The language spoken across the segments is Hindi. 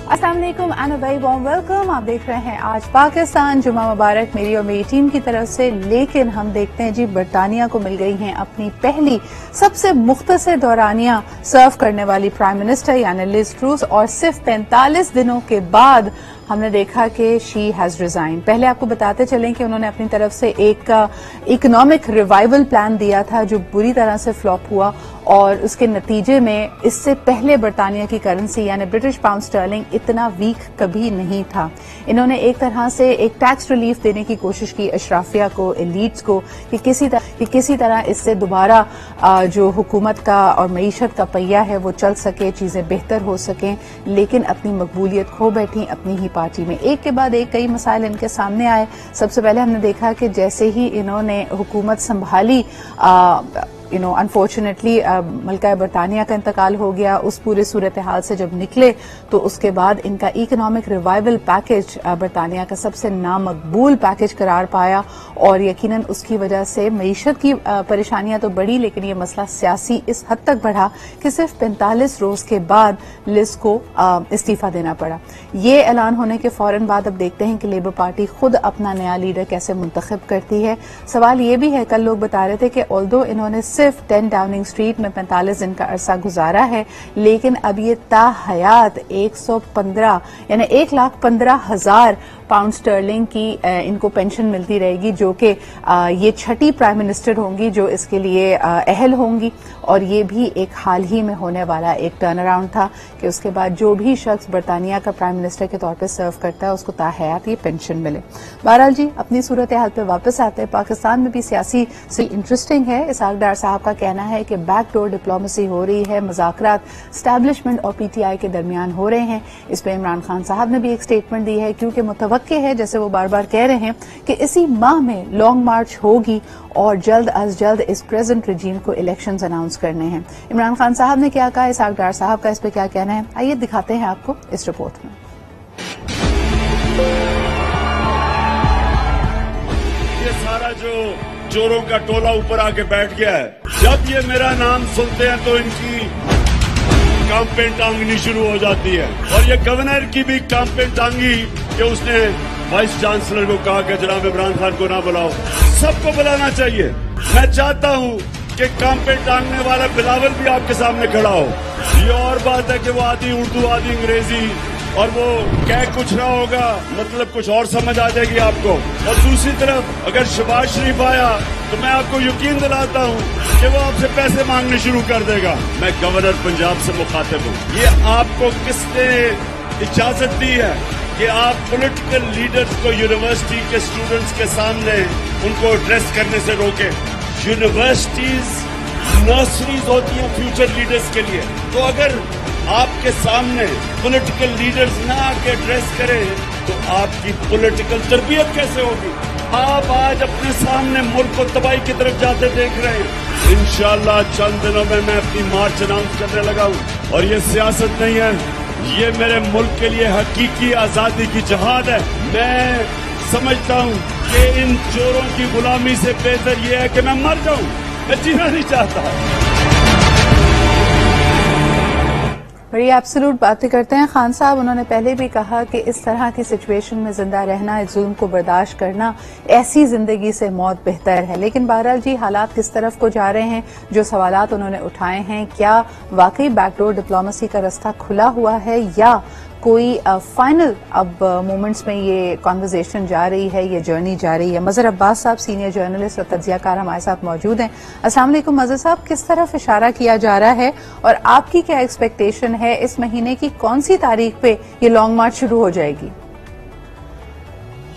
अस्सलाम वालेकुम and a very warm welcome. आप देख रहे हैं आज पाकिस्तान, जुमा मुबारक मेरी और मेरी टीम की तरफ से। लेकिन हम देखते हैं जी, बरतानिया को मिल गई हैं अपनी पहली सबसे मुख्तसर दौरानिया सर्व करने वाली प्राइम मिनिस्टर यानी लिज ट्रूस, और सिर्फ 45 दिनों के बाद हमने देखा कि शी हैज रिजाइन। पहले आपको बताते चलें कि उन्होंने अपनी तरफ से एक इकोनॉमिक रिवाइवल प्लान दिया था जो बुरी तरह से फ्लॉप हुआ, और उसके नतीजे में इससे पहले बरतानिया की करेंसी यानी ब्रिटिश पाउंड स्टर्लिंग इतना वीक कभी नहीं था। इन्होंने एक तरह से एक टैक्स रिलीफ देने की कोशिश की अशराफिया को, एलीट्स को, कि किसी तरह इससे दोबारा जो हुकूमत का और मईशत का पहिया है वो चल सके, चीजें बेहतर हो सकें। लेकिन अपनी मकबूलियत खो बैठी अपनी ही पार्टी में। एक के बाद एक कई मसाइल इनके सामने आए। सबसे पहले हमने देखा कि जैसे ही इन्होंने हुकूमत संभाली, अनफॉर्चुनेटली मलका बरतानिया का इंतकाल हो गया। उस पूरे सूरत हाल से जब निकले तो उसके बाद इनका इकोनॉमिक रिवाइवल पैकेज बरतानिया का सबसे नामकबूल पैकेज करार पाया, और यकीनन उसकी वजह से मईशत की परेशानियां तो बढ़ी, लेकिन ये मसला सियासी इस हद तक बढ़ा कि सिर्फ 45 रोज के बाद लिज को इस्तीफा देना पड़ा। ये ऐलान होने के फौरन बाद अब देखते हैं कि लेबर पार्टी खुद अपना नया लीडर कैसे मुंतखब करती है। सवाल ये भी है, कल लोग बता रहे थे कि ऑल्दो इन्होंने सिर्फ 10 डाउनिंग स्ट्रीट में 45 दिन का अरसा गुजारा है, लेकिन अब ये ताहयात 115 यानी 1,15,000 पाउंड स्टर्लिंग की इनको पेंशन मिलती रहेगी, जो कि ये छठी प्राइम मिनिस्टर होंगी जो इसके लिए अहल होंगी। और ये भी एक हाल ही में होने वाला एक टर्न अराउंड था कि उसके बाद जो भी शख्स बरतानिया का प्राइम मिनिस्टर के तौर पर सर्व करता है उसको ताहयात ये पेंशन मिले। बहरहाल जी, अपनी सूरत हाल पे वापस आते हैं। पाकिस्तान में भी सियासी इंटरेस्टिंग है। इसाक डार साहब का कहना है कि बैकडोर डिप्लोमेसी हो रही है, मुज़ाकरात एस्टैब्लिशमेंट और पीटीआई के दरमियान हो रहे हैं। इस पर इमरान खान साहब ने भी एक स्टेटमेंट दी है, क्योंकि मुतवक्के है, जैसे वो बार बार कह रहे हैं, कि इसी माह में लॉन्ग मार्च होगी और जल्द अज जल्द इस प्रेजेंट रजीम को इलेक्शंस अनाउंस करने हैं। इमरान खान साहब ने क्या कहा, इसाक डार साहब का इस पर क्या कहना है, आइए दिखाते हैं आपको इस रिपोर्ट में। ये सारा जो चोरों का टोला ऊपर आके बैठ गया है, जब ये मेरा नाम सुनते हैं तो इनकी कांपें टांगनी शुरू हो जाती है। और ये गवर्नर की भी कांपें टांगी कि उसने वाइस चांसलर को कहा कि जनाब इमरान खान को ना बुलाओ। सबको बुलाना चाहिए। मैं चाहता हूँ कि कांपें टांगने वाला बिलावल भी आपके सामने खड़ा हो। ये और बात है कि वो आधी उर्दू आधी अंग्रेजी, और वो कह कुछ ना होगा, मतलब कुछ और समझ आ जाएगी आपको। और दूसरी तरफ अगर शहबाज शरीफ आया तो मैं आपको यकीन दिलाता हूँ कि वो आपसे पैसे मांगने शुरू कर देगा। मैं गवर्नर पंजाब से मुखातिब हूँ। ये आपको किसने इजाजत दी है कि आप पॉलिटिकल लीडर्स को यूनिवर्सिटी के स्टूडेंट्स के सामने उनको एड्रेस करने से रोके? यूनिवर्सिटीज नर्सरीज होती हैं फ्यूचर लीडर्स के लिए। तो अगर आपके सामने पॉलिटिकल लीडर्स ना आके एड्रेस करें तो आपकी पॉलिटिकल तरबियत कैसे होगी? आप आज अपने सामने मुल्क को तबाही की तरफ जाते देख रहे हैं। इंशाअल्लाह चंद दिनों में मैं अपनी मार्च अनाउंस करने लगा हूँ, और ये सियासत नहीं है, ये मेरे मुल्क के लिए हकीकी आजादी की जहाद है। मैं समझता हूँ कि इन चोरों की गुलामी से बेहतर ये है कि मैं मर जाऊं। मैं जीना नहीं चाहता। बड़ी एब्सोल्यूट बातें करते हैं खान साहब। उन्होंने पहले भी कहा कि इस तरह की सिचुएशन में जिंदा रहना, इस जुल्म को बर्दाश्त करना, ऐसी जिंदगी से मौत बेहतर है। लेकिन बहरहाल जी, हालात किस तरफ को जा रहे हैं, जो सवालात उन्होंने उठाए हैं, क्या वाकई बैकडोर डिप्लोमेसी का रास्ता खुला हुआ है, या कोई फाइनल अब मोमेंट्स में ये कॉन्वर्जेशन जा रही है, ये जर्नी जा रही है। मजहर अब्बास साहब सीनियर जर्नलिस्ट और तज्जियाकार हमारे साथ मौजूद हैं। अस्सलाम वालेकुम मजहर साहब, किस तरफ इशारा किया जा रहा है और आपकी क्या एक्सपेक्टेशन है, इस महीने की कौन सी तारीख पे ये लॉन्ग मार्च शुरू हो जाएगी?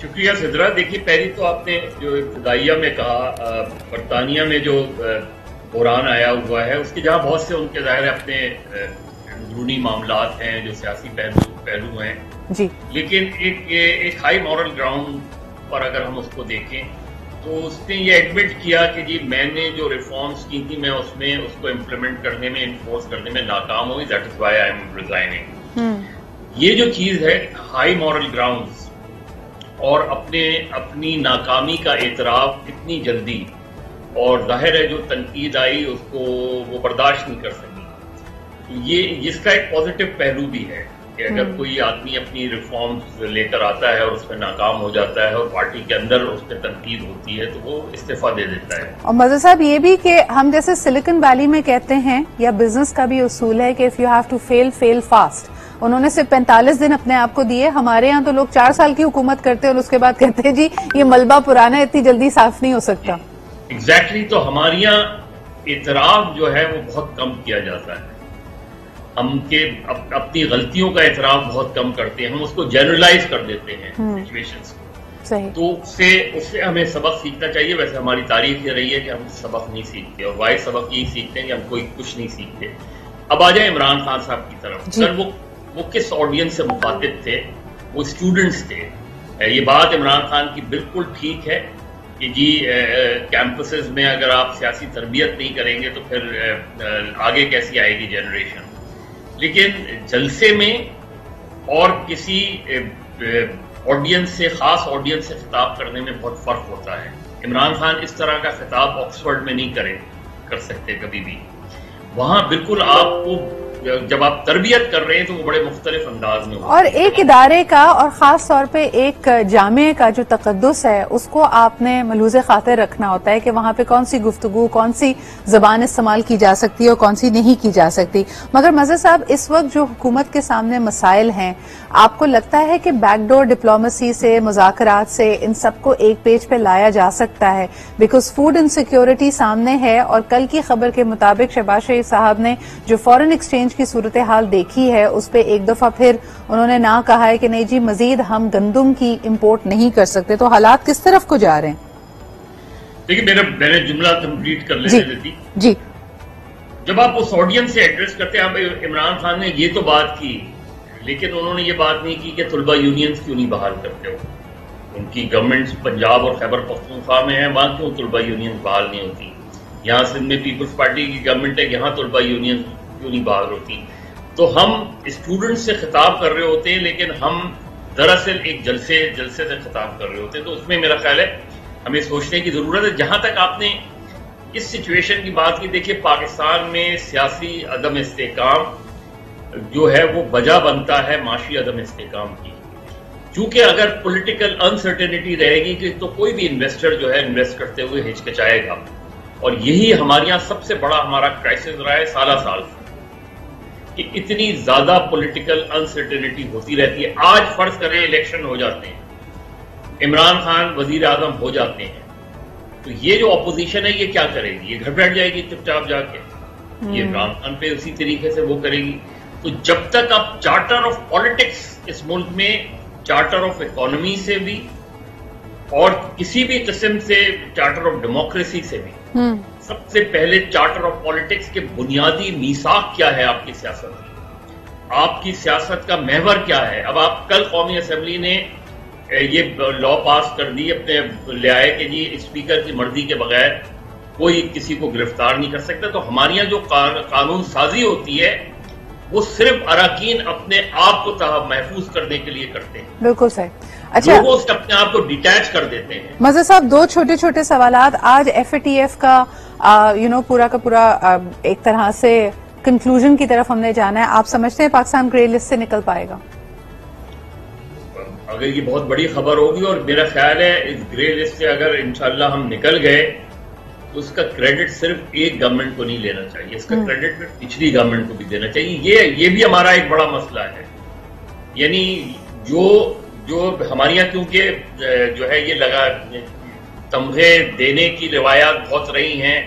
शुक्रिया सिद्रा। देखिए, पहली तो आपने जो इब्तदाइया में कहा, बरतानिया में जो बुरान आया हुआ है, उसके जहाँ बहुत से उनके ज़ाहिर अपने अंदरूनी मामलात हैं, जो सियासी पहलू हैं जी, लेकिन एक हाई मॉरल ग्राउंड पर अगर हम उसको देखें तो उसने ये एडमिट किया कि जी मैंने जो रिफॉर्म्स की थी मैं उसमें उसको इम्प्लीमेंट करने में, इन्फोर्स करने में नाकाम हुई। That is why I am resigning. ये जो चीज है हाई मॉरल ग्राउंड्स और अपनी नाकामी का एतराफ इतनी जल्दी, और जाहिर है जो तनकीद आई उसको वो बर्दाश्त नहीं कर सकी। ये जिसका एक पॉजिटिव पहलू भी है कि अगर कोई आदमी अपनी रिफॉर्म्स लेकर आता है और उसमें नाकाम हो जाता है और पार्टी के अंदर उस पर तनकीद होती है तो वो इस्तीफा दे देता है। और मज़र साहब ये भी कि हम जैसे सिलिकॉन वैली में कहते हैं या बिजनेस का भी उसूल है कि if you have to fail fast, उन्होंने सिर्फ 45 दिन अपने आप को दिए। हमारे यहाँ तो लोग 4 साल की हुकूमत करते हैं और उसके बाद कहते हैं जी ये मलबा पुराना है, इतनी जल्दी साफ नहीं हो सकता। एग्जैक्टली तो हमारे यहाँ इतराफ जो है वो बहुत कम किया जाता है। अपनी गलतियों का इतराफ बहुत कम करते हैं, हम उसको जनरलाइज कर देते हैं सिचुएशंस को। सही। तो उससे हमें सबक सीखना चाहिए। वैसे हमारी तारीफ ये रही है कि हम सबक नहीं सीखते और वाहिद सबक यही सीखते हैं कि हम कोई कुछ नहीं सीखते। अब आ जाए इमरान खान साहब की तरफ। सर वो किस ऑडियंस से मुखातिब थे? वो स्टूडेंट्स थे। ये बात इमरान खान की बिल्कुल ठीक है कि जी कैंपसेस में अगर आप सियासी तरबियत नहीं करेंगे तो फिर आगे कैसी आएगी जनरेशन। लेकिन जलसे में और किसी ऑडियंस से, खास ऑडियंस से खिताब करने में बहुत फर्क होता है। इमरान खान इस तरह का खिताब ऑक्सफोर्ड में नहीं कर सकते कभी भी। वहां बिल्कुल आपको जब आप तरबियत कर रहे हैं तो वो बड़े मुख्तलिफ अंदाज में और एक इदारे का और खास तौर पे एक जामिया का जो तकद्दुस है उसको आपने मलूज़े खातिर रखना होता है कि वहां पे कौन सी गुफ्तगू, कौन सी जबान इस्तेमाल की जा सकती है और कौन सी नहीं की जा सकती। मगर मज़र साहब इस वक्त जो हुकूमत के सामने मसाइल हैं, आपको लगता है कि बैकडोर डिप्लोमेसी से, मुज़ाकरात से इन सबको एक पेज पे लाया जा सकता है? बिकॉज फूड इनसिक्योरिटी सामने है और कल की खबर के मुताबिक शहबाज शरीफ साहब ने जो फॉरेन एक्सचेंज की सूरत हाल देखी है उस पे एक दफा फिर उन्होंने ना कहा है कि नहीं जी मजीद हम गंदुम की इंपोर्ट नहीं कर सकते। तो हालात किस तरफ को जा रहे हैं? देखिए मैंने जुमला कंप्लीट कर लेने देती जी। जब आप उस ऑडियंस से एड्रेस करते हैं, इमरान खान ने ये तो बात की लेकिन उन्होंने ये बात नहीं की कि तलबा यूनियंस क्यों नहीं बहाल करते हो। उनकी गवर्नमेंट पंजाब और खैबर पख्तूनख्वा में है, वहां क्यों तलबा यूनियंस बहाल नहीं होती? यहाँ सिंध में पीपल्स पार्टी की गवर्नमेंट है, यहाँ तलबा यूनियन क्यों नहीं बहाल होती? तो हम स्टूडेंट्स से खिताब कर रहे होते हैं लेकिन हम दरअसल एक जलसे से खिताब कर रहे होते हैं। तो उसमें मेरा ख्याल है हमें सोचने की जरूरत है। जहां तक आपने इस सिचुएशन की बात की, देखिए पाकिस्तान में सियासी अदम इस्तेकाम जो है वो वजह बनता है माशी अदम इस्तेकाम की। क्योंकि अगर पॉलिटिकल अनसर्टेनिटी रहेगी कि तो कोई भी इन्वेस्टर जो है इन्वेस्ट करते हुए हिचकिचाएगा। और यही हमारे यहाँ सबसे बड़ा हमारा क्राइसिस रहा है साल कि इतनी ज्यादा पॉलिटिकल अनसर्टेनिटी होती रहती है। आज फर्ज करें इलेक्शन हो जाते हैं, इमरान खान वजीर आजम हो जाते हैं, तो ये जो अपोजिशन है ये क्या करेगी? ये घर बैठ जाएगी चुपचाप जाके, ये इमरान खान पे उसी तरीके से वो करेगी। तो जब तक आप चार्टर ऑफ पॉलिटिक्स इस मुल्क में, चार्टर ऑफ इकोनॉमी से भी और किसी भी किस्म से चार्टर ऑफ डेमोक्रेसी से भी, सबसे पहले चार्टर ऑफ पॉलिटिक्स के बुनियादी मीसाक क्या है आपकी सियासत की, आपकी सियासत का महवर क्या है। अब आप कल कौमी असेंबली ने ये लॉ पास कर दी, अपने ले आए कि जी स्पीकर की मर्जी के बगैर कोई किसी को गिरफ्तार नहीं कर सकता। तो हमारे यहाँ जो कानून साजी होती है वो सिर्फ अरकान अपने आप को महफूज करने के लिए करते हैं। बिल्कुल सही। अच्छा, लोगों से अपने आप को डिटैच कर देते हैं। मज़र साहब दो छोटे छोटे सवालात। आज FATF का पूरा का पूरा एक तरह से कंक्लूजन की तरफ हमने जाना है। आप समझते हैं पाकिस्तान ग्रे लिस्ट से निकल पाएगा? अगर ये बहुत बड़ी खबर होगी और मेरा ख्याल है इस ग्रे लिस्ट से अगर इंशाल्लाह हम निकल गए तो उसका क्रेडिट सिर्फ एक गवर्नमेंट को नहीं लेना चाहिए, इसका क्रेडिट पिछली गवर्नमेंट को भी देना चाहिए। ये भी हमारा एक बड़ा मसला है। यानी जो हमारे यहाँ क्योंकि जो है ये लगा तमगे देने की रिवायात बहुत रही हैं,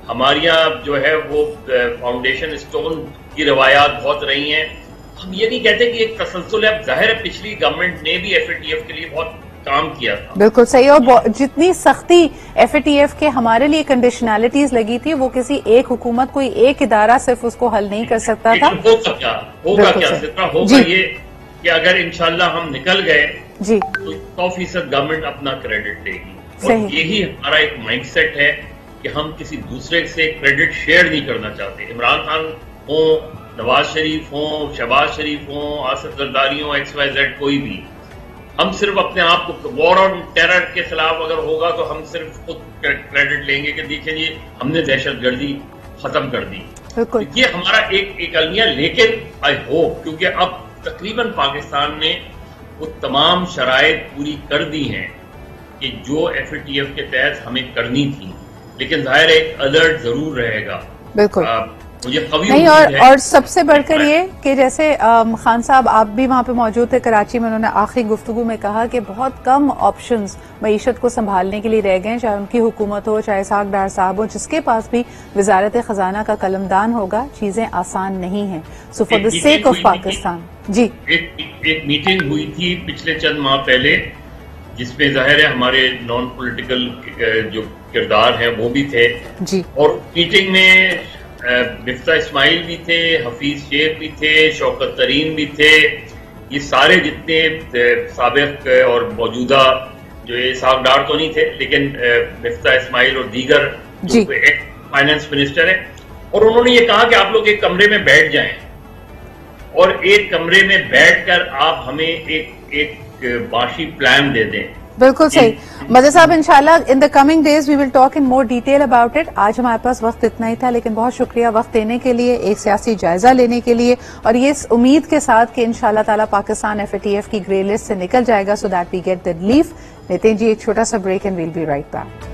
हमारे यहाँ जो है वो फाउंडेशन स्टोन की रिवायात बहुत रही हैं। हम ये नहीं कहते कि एक तसलसल है, जाहिर है पिछली गवर्नमेंट ने भी FATF के लिए बहुत काम किया था। बिल्कुल सही। और जितनी सख्ती FATF के हमारे लिए कंडीशनैलिटीज लगी थी वो किसी एक हुकूमत, कोई एक इदारा सिर्फ उसको हल नहीं कर सकता था। होगा ये कि अगर इंशाल्लाह हम निकल गए जी तो 100% गवर्नमेंट अपना क्रेडिट देगी। और यही हमारा एक माइंडसेट है कि हम किसी दूसरे से क्रेडिट शेयर नहीं करना चाहते। इमरान खान हो, नवाज शरीफ हो, शहबाज शरीफ हो, आसिफ जरदारी हो, XYZ कोई भी, हम सिर्फ अपने आप को वॉर ऑन टेरर के खिलाफ अगर होगा तो हम सिर्फ खुद क्रेडिट लेंगे कि देखिए जी हमने दहशतगर्दी खत्म कर दी। ये हमारा एक अलमिया। लेकिन आई होप, क्योंकि अब तकरीबन पाकिस्तान ने वो तमाम शराइत पूरी कर दी हैं कि जो FATF के तहत हमें करनी थी, लेकिन जाहिर है एक अलर्ट जरूर रहेगा। बिल्कुल मुझे कभी नहीं, और सबसे बढ़कर ये कि जैसे खान साहब आप भी वहां पे मौजूद थे कराची में, उन्होंने आखिरी गुफ्तगू में कहा कि बहुत कम ऑप्शंस मईशत को संभालने के लिए रह गए, चाहे उनकी हुकूमत हो, चाहे इसहाक डार साहब हो, जिसके पास भी वजारत खजाना का कलमदान होगा, चीजें आसान नहीं है। So for the sake of Pakistan ji एक मीटिंग हुई थी पिछले चंद माह पहले, जिसमें जाहिर है हमारे नॉन पॉलिटिकल जो किरदार हैं वो भी थे जी, और मीटिंग में मिफ्ता इस्माइल भी थे, हफीज शेख भी थे, शौकत तरीन भी थे। ये सारे जितने साबिक और मौजूदा, जो ये इसहाक डार तो नहीं थे, लेकिन मिफ्ता इस्माइल और दीगर जो एक फाइनेंस मिनिस्टर है, और उन्होंने ये कहा कि आप लोग एक कमरे में बैठ जाएं और एक कमरे में बैठकर आप हमें एक बाशी प्लान दे दें। बिल्कुल सही। मदर साहब, इंशाल्लाह in the coming days we will talk in more detail about it. आज हमारे पास वक्त इतना ही था, लेकिन बहुत शुक्रिया वक्त देने के लिए, एक सियासी जायजा लेने के लिए, और ये इस उम्मीद के साथ कि इंशाल्लाह ताला पाकिस्तान FATF की ग्रे लिस्ट से निकल जाएगा, so that we get the relief. लेते हैं जी एक छोटा सा break and we'll be right back.